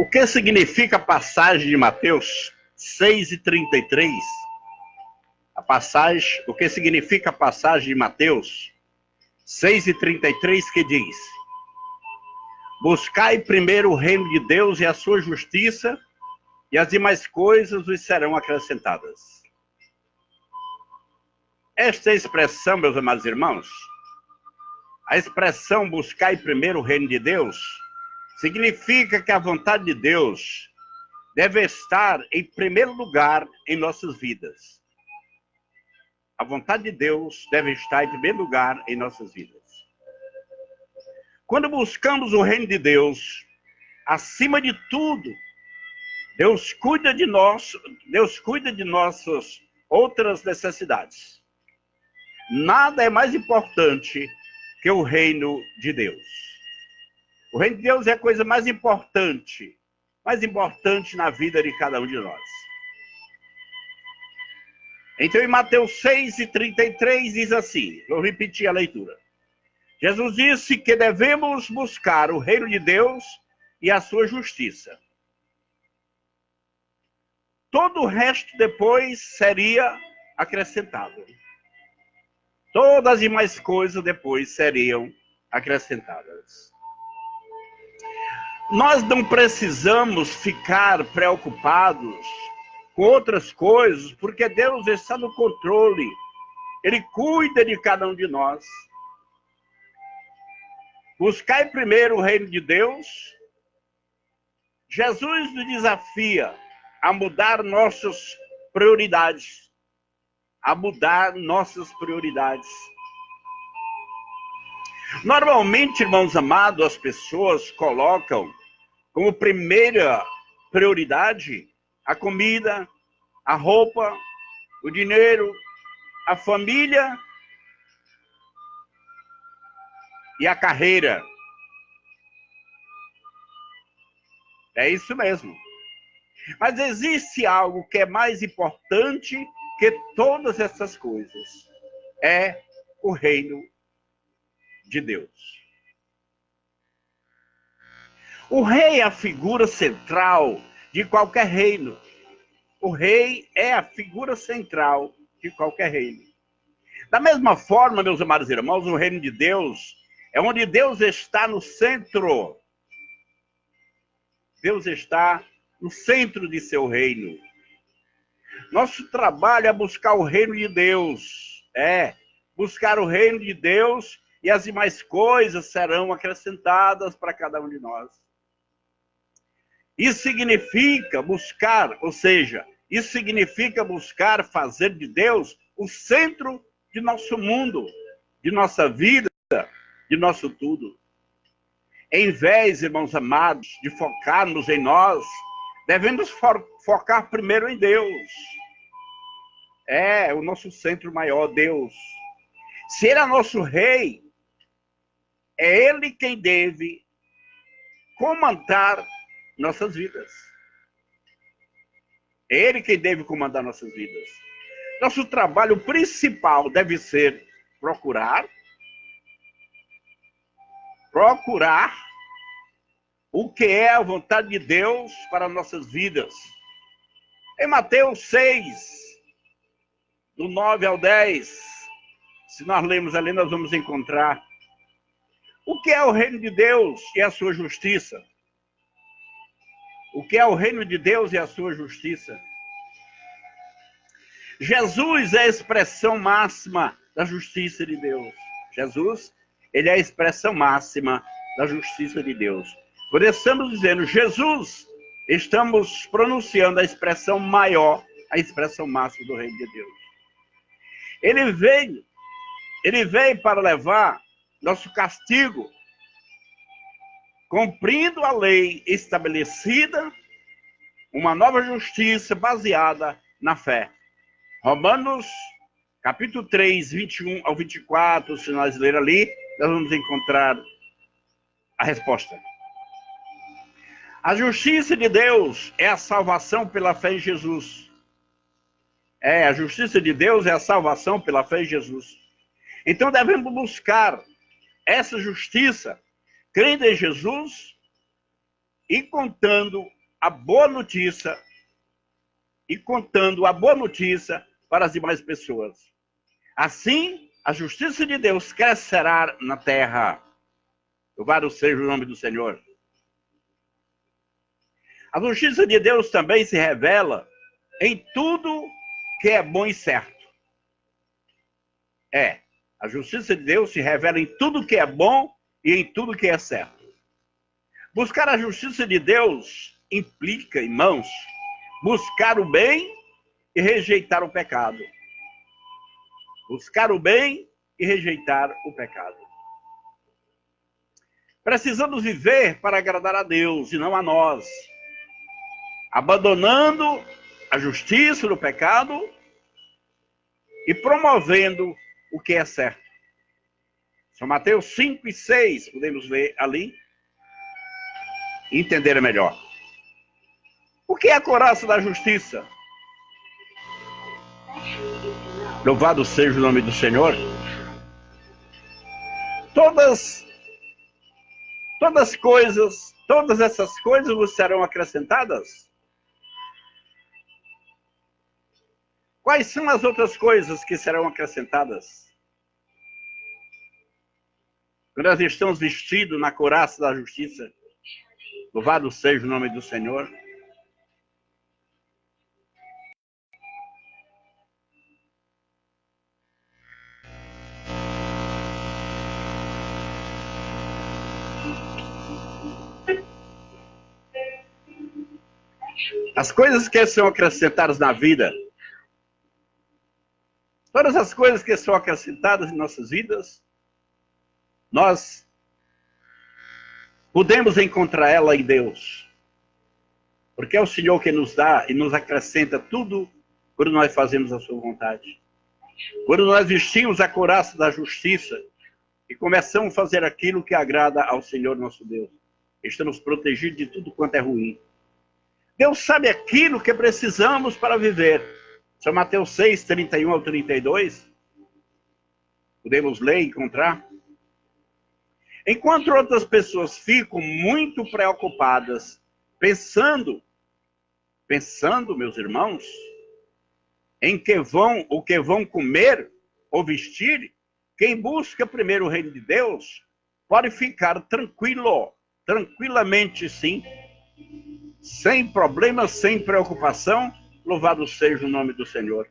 O que significa a passagem de Mateus 6:33? O que significa a passagem de Mateus 6:33 que diz: buscai primeiro o reino de Deus e a sua justiça, e as demais coisas vos serão acrescentadas. Esta expressão, meus amados irmãos, a expressão buscai primeiro o reino de Deus, significa que a vontade de Deus deve estar em primeiro lugar em nossas vidas. A vontade de Deus deve estar em primeiro lugar em nossas vidas. Quando buscamos o reino de Deus, acima de tudo, Deus cuida de nossas outras necessidades. Nada é mais importante que o reino de Deus. O reino de Deus é a coisa mais importante na vida de cada um de nós. Então, em Mateus 6:33 diz assim, vou repetir a leitura. Jesus disse que devemos buscar o reino de Deus e a sua justiça. Todo o resto depois seria acrescentado. Todas as demais coisas depois seriam acrescentadas. Nós não precisamos ficar preocupados com outras coisas, porque Deus está no controle. Ele cuida de cada um de nós. Buscai primeiro o reino de Deus. Jesus nos desafia a mudar nossas prioridades. Normalmente, irmãos amados, as pessoas colocam como primeira prioridade a comida, a roupa, o dinheiro, a família e a carreira. É isso mesmo. Mas existe algo que é mais importante que todas essas coisas. É o reino de Deus. O rei é a figura central de qualquer reino. O rei é a figura central de qualquer reino. Da mesma forma, meus amados irmãos, o reino de Deus é onde Deus está no centro. Deus está no centro de seu reino. Nosso trabalho é buscar o reino de Deus. Buscar o reino de Deus e as demais coisas serão acrescentadas para cada um de nós. Isso significa buscar, isso significa buscar fazer de Deus o centro de nosso mundo, de nossa vida, de nosso tudo. Em vez, irmãos amados, de focarmos em nós, devemos focar primeiro em Deus. É o nosso centro maior, Deus. Se Ele é nosso rei, é Ele quem deve comandar nossas vidas. É Ele quem deve comandar nossas vidas. Nosso trabalho principal deve ser procurar o que é a vontade de Deus para nossas vidas. Em Mateus 6, do 9 ao 10, se nós lermos ali, nós vamos encontrar o que é o reino de Deus e a sua justiça. O que é o reino de Deus e a sua justiça? Jesus é a expressão máxima da justiça de Deus. Jesus, ele é a expressão máxima da justiça de Deus. Por isso estamos dizendo, Jesus, estamos pronunciando a expressão maior, a expressão máxima do reino de Deus. Ele veio para levar nosso castigo, cumprindo a lei estabelecida, uma nova justiça baseada na fé. Romanos, capítulo 3, 21 ao 24, se nós ler ali, nós vamos encontrar a resposta. A justiça de Deus é a salvação pela fé em Jesus. A justiça de Deus é a salvação pela fé em Jesus. Então devemos buscar essa justiça, crendo em Jesus e contando a boa notícia e contando a boa notícia para as demais pessoas. Assim, a justiça de Deus crescerá na terra. Louvado seja o nome do Senhor. A justiça de Deus também se revela em tudo que é bom e certo. A justiça de Deus se revela em tudo que é bom e em tudo que é certo. Buscar a justiça de Deus implica, irmãos, buscar o bem e rejeitar o pecado. Buscar o bem e rejeitar o pecado. Precisamos viver para agradar a Deus e não a nós, abandonando a justiça do pecado e promovendo o que é certo. São Mateus 5 e 6, podemos ler ali e entender melhor. O que é a couraça da justiça? Louvado seja o nome do Senhor. Todas essas coisas vos serão acrescentadas? Quais são as outras coisas que serão acrescentadas? Quando nós estamos vestidos na couraça da justiça, louvado seja o nome do Senhor. As coisas que são acrescentadas na vida, todas as coisas que são acrescentadas em nossas vidas, nós podemos encontrar ela em Deus. Porque é o Senhor que nos dá e nos acrescenta tudo quando nós fazemos a sua vontade. Quando nós vestimos a couraça da justiça e começamos a fazer aquilo que agrada ao Senhor nosso Deus, estamos protegidos de tudo quanto é ruim. Deus sabe aquilo que precisamos para viver. São Mateus 6, 31 ao 32. Podemos ler e encontrar. Enquanto outras pessoas ficam muito preocupadas, pensando, meus irmãos, o que vão comer ou vestir, quem busca primeiro o reino de Deus pode ficar tranquilamente sim, sem problemas, sem preocupação, louvado seja o nome do Senhor.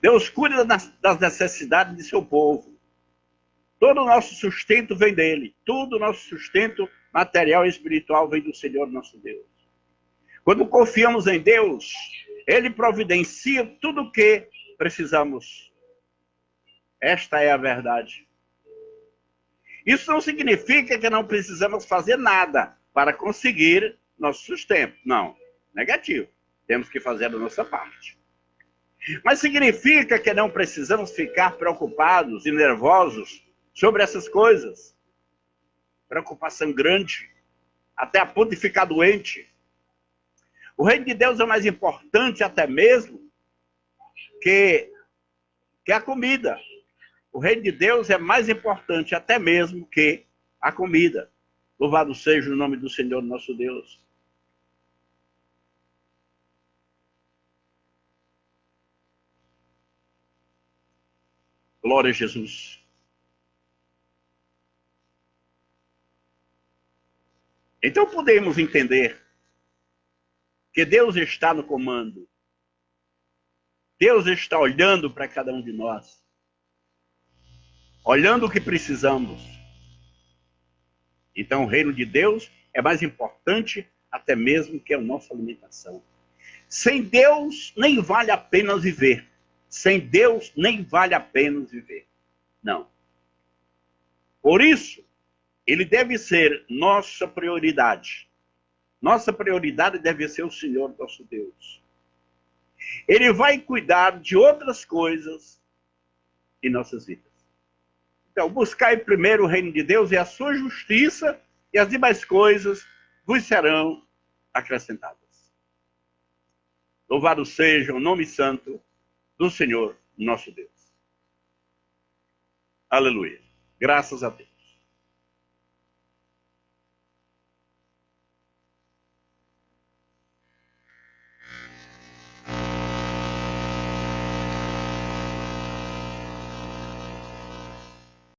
Deus cuida das necessidades de seu povo. Todo o nosso sustento vem dele. Todo o nosso sustento material e espiritual vem do Senhor nosso Deus. Quando confiamos em Deus, Ele providencia tudo o que precisamos. Esta é a verdade. Isso não significa que não precisamos fazer nada para conseguir nosso sustento. Não, negativo. Temos que fazer a nossa parte. Mas significa que não precisamos ficar preocupados e nervosos sobre essas coisas. Preocupação grande, até a ponto de ficar doente. O reino de Deus é mais importante até mesmo que a comida. O reino de Deus é mais importante até mesmo que a comida. Louvado seja o nome do Senhor nosso Deus. Glória a Jesus. Então podemos entender que Deus está no comando. Deus está olhando para cada um de nós. Olhando o que precisamos. Então o reino de Deus é mais importante até mesmo que a nossa alimentação. Sem Deus nem vale a pena viver. Sem Deus nem vale a pena viver. Não. Por isso, Ele deve ser nossa prioridade. Nossa prioridade deve ser o Senhor nosso Deus. Ele vai cuidar de outras coisas em nossas vidas. Então, buscai primeiro o reino de Deus e a sua justiça, e as demais coisas vos serão acrescentadas. Louvado seja o nome santo do Senhor nosso Deus. Aleluia. Graças a Deus.